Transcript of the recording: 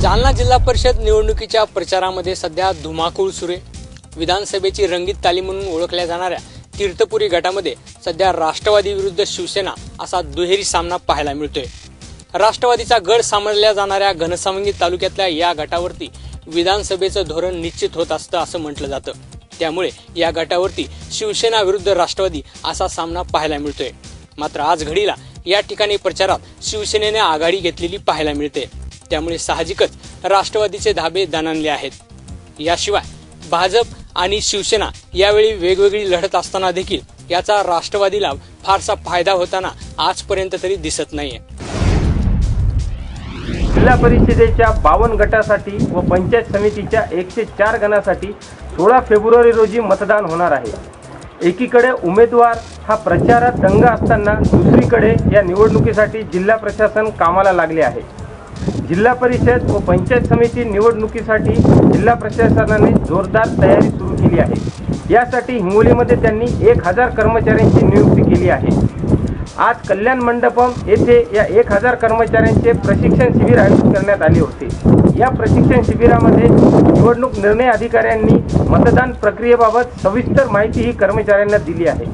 जालना जिल्हा परिषद निवडणुकीच्या प्रचारामध्ये सध्या धुमाकूळ सुरू आहे। विधानसभेची रंगीत तालीम म्हणून ओळखल्या जाणाऱ्या तीर्थपुरी गटामध्ये सध्या राष्ट्रवादी विरुद्ध शिवसेना असा दुहेरी सामना पाहायला मिळतोय। राष्ट्रवादीचा गड समजल्या जाणाऱ्या घनसावंगी तालुक्यातल्या या गटावरती विधानसभेचं धोरण निश्चित होत असतं असं म्हटलं जातं। त्यामुळे या गटावरती शिवसेना विरुद्ध राष्ट्रवादी असा सामना पाहायला मिळतोय। मात्र आज घडीला या ठिकाणी प्रचारात शिवसेनेने आघाडी घेतलेली पाहायला मिळते। त्यामुळे साहजिकच राष्ट्रवादीचे धाबे दणाणले आहेत। याशिवाय भाजप आणि शिवसेना यावेळी वेगवेगळी लढत असताना देखील याचा राष्ट्रवादीला फारसा फायदा होताना आजपर्यंत तरी दिसत नाहीये। जिल्हा परिषदेच्या 52 गटासाठी व पंचायत समितीच्या 104 गणासाठी 16 फेब्रुवारी रोजी मतदान होणार आहे। एकीकडे उमेदवार हा प्रचारात दंग असताना दुसरीकडे या निवडणुकीसाठी जिल्हा प्रशासन कामाला लागले आहे। जिल्हा परिषद व पंचायत समिती निवडणुकीसाठी जिल्हा प्रशासनाने जोरदार तयारी सुरू केली आहे। यासाठी हिंगोलीमध्ये त्यांनी 1000 कर्मचाऱ्यांची नियुक्ती केली आहे। आज कल्याण मंडपम येथे या 1000 कर्मचाऱ्यांचे प्रशिक्षण शिबिर आयोजित करण्यात आले होते। या प्रशिक्षण शिबिरामध्ये निवडणूक निर्णय अधिकाऱ्यांनी मतदान प्रक्रियेबाबत सविस्तर माहिती ही कर्मचाऱ्यांना दिली आहे।